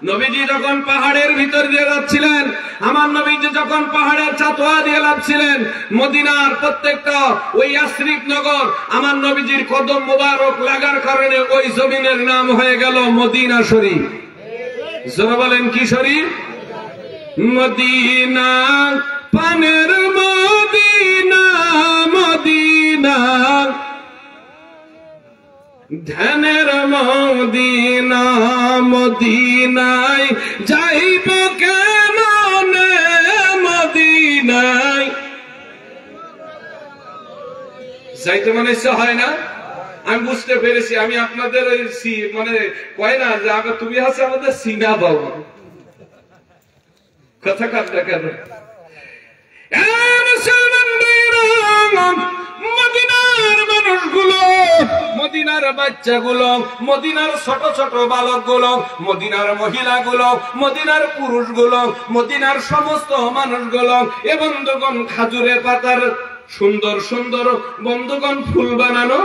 নবীজি যখন পাহাড়ের ভিতর দিয়ে যাচ্ছিলেন, আমার নবীজি যখন পাহাড়ের চাতোয়া দিয়ে লাফছিলেন, মদিনার প্রত্যেকটা ওই ইয়াসরিব নগর আমার নবীজির কদম মোবারক লাগার কারণে ওই জমিনের নাম হয়ে গেল মদিনা শরীফ। জোরে বলেন, কি শরীফ? মদিনা, পানের মদিনা, মদিনা, ধ্যানের মদিনা, মদিনায় যাইব কেমনে, মদিনায় যাইতে মনে ইচ্ছা হয় না? আমি বুঝতে পেরেছি, আমি আপনাদের ওই মানে কয় না যে আগে তুমি আছে আমাদের সিনা বাবু কথা কাটটা কেন? মদিনার মানুষগুলো, মদিনার বাচ্চাগুলো, মদিনার ছোট ছোট বালকগুলো, মদিনার মহিলাগুলো, মদিনার পুরুষগুলো, মদিনার সমস্ত মানুষগুলো এ বন্ধুগণ খাজুরের পাতার সুন্দর সুন্দর বন্ধুগণ ফুল বানানো,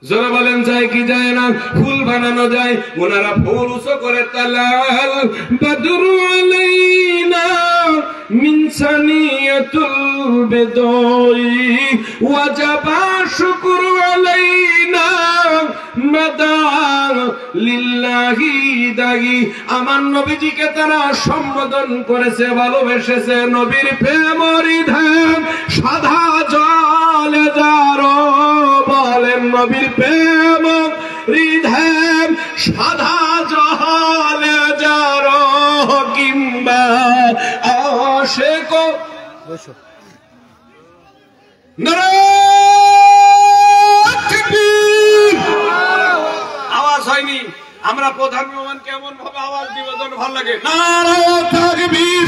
জোরে বলেন যায় কি যায় না? ফুল বানানো যায়। ওনারা ফুল উঁচু করে তালাল বদরু আলাইনা মিন সানিয়াতুল বিদই ওয়াজাবা শুকরু আলাইনা মাদা লিল্লাহি দাগি। আমার নবীজিকে তারা সম্বোধন করেছে, ভালোবেসেছে। নবীর প্রেমরি ধ্যান সাদা জলে যারো, বলেন নবীর প্রেম রিধ্যান সাদা জলে যারো, কিংবা আশেক আওয়াজ হয়নি। আমরা প্রধান মেহমান কেমন ভাবে আওয়াজ দিব যেন ভালো লাগে। নারায়ে তাকবীর,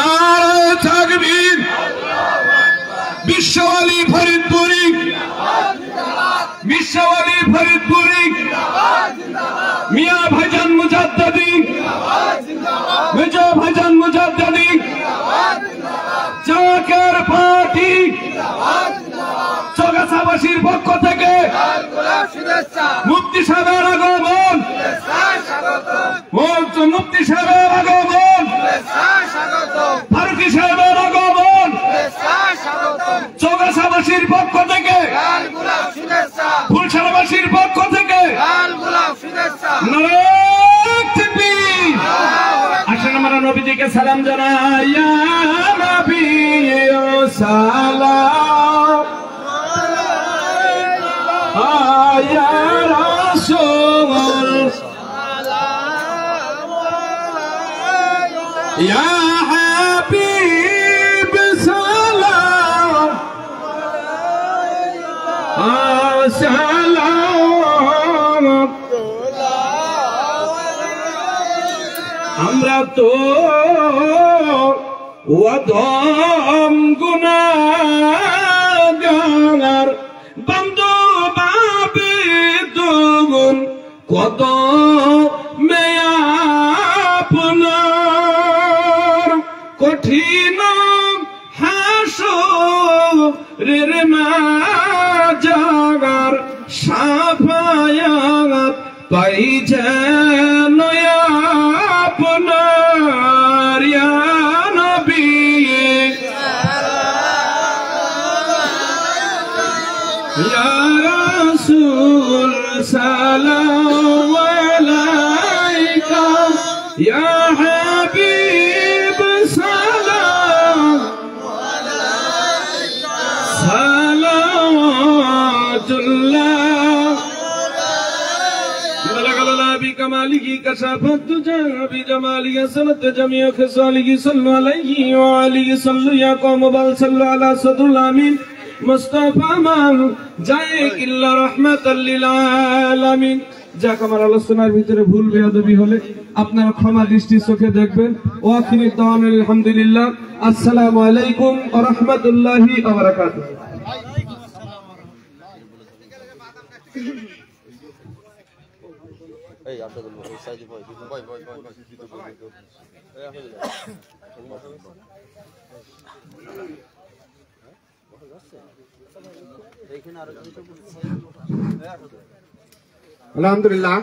নারায়ে তাকবীর। বিশ্বওয়ালি ফরিদপুরি, বিশ্বওয়ালি ফরিদপুরি, মিয়া ভাইজান মুজাদ্দিদি, মেজো ভাইজান মুজাদ্দিদি, জাকের পার্টি চৌগাছাবাসীর পক্ষ থেকে মুফতি সাহেবের আগমন, মুফতি সাহেবের আগমন, ফারুকি সাহেবের আগমন, চৌগাছাবাসীর পক্ষ থেকে, ফুলসারাবাসীর পক্ষ থেকে আসেন আমরা নবীজিকে সালাম জানাই। ইয়া নবী সালাম, ইয়া রাসূল ইয়া হাবিব সালাম, সালাম। আমরা তো ওয়াদম গুনাহগার, বন্ধু বাবে দুগুন কত মেয়া আপনার কঠিন হাসরের মাঝার সাফায়াত পাই যেন আপনার। ইয়া নবী ইয়া রাসূল সালাম আলাইকা, ইয়া হাবিব সালাম সালাওয়াতুল্লাহ। بكماله كشافت الدجى بجماله سنت جميع خصاله صلوا عليه وعليه صلوا يا قوم بل صلوا على صدر الامين مصطفى মান জায়েক ইল্লা রাহমাতাল লিল আলামিন। যাক, আমার আলোচনার ভিতরে ভুল বেয়াদবি হলে আপনারা ক্ষমা দৃষ্টি চোখে দেখবেন। ওয়া আখিরু দাওয়ানা আলহামদুলিল্লাহ। আসসালামু আলাইকুম ওয়া রাহমাতুল্লাহি ওয়া বারাকাতুহু। এই আব্দুল ভাই সাইদি ভাই ভাই ভাই ভাই ভাই এই আসলে দেখেন আর কিছু আলহামদুলিল্লাহ,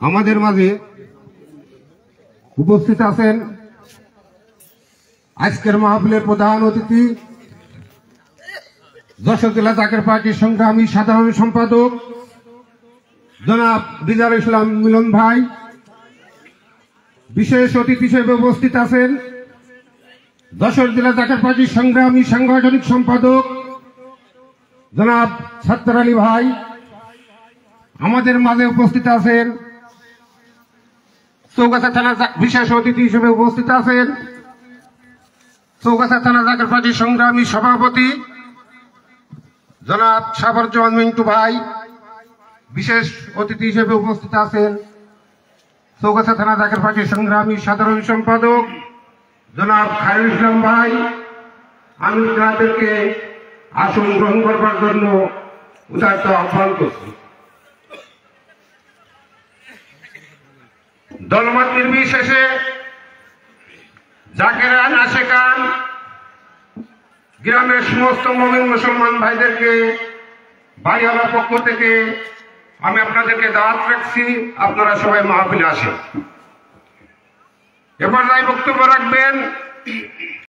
আমাদের মাঝে উপস্থিত আছেন আজকের মাহফিলের প্রধান অতিথি, যশোর জেলা জাকের পার্টির সংগ্রামী সাধারণ সম্পাদক জনাব রিজাল ইসলাম মিলন ভাই। বিশেষ অতিথি হিসেবে উপস্থিত আছেন যশোর জেলা জাকের পার্টির সংগ্রামী সাংগঠনিক সম্পাদক জনাব সত্তর আলী ভাই। আমাদের মাঝে উপস্থিত আছেন চৌগাছা থানা বিশেষ অতিথি হিসেবে উপস্থিত আছেন চৌগাছা থানা জাকের পার্টির সংগ্রামী সভাপতি জনাব সাবরজামান মিন্টু ভাই। বিশেষ অতিথি হিসেবে উপস্থিত আছেন চৌগাছা থানা জাকের পার্টির সংগ্রামী সাধারণ সম্পাদক জনাব খায়রুল ইসলাম ভাই। আমি তাদেরকে আসন গ্রহণ করবার জন্য উদারত আহ্বান করছি। দলমত নির্বিশেষে জাকেরান আশেকান গ্রামের সমস্ত মুমিন মুসলমান ভাইদেরকে বাড়িওয়ালার পক্ষ থেকে আমি আপনাদেরকে দাওয়াত রাখছি, আপনারা সবাই মাহফিলে আসেন। এবার যাই বক্তব্য রাখবেন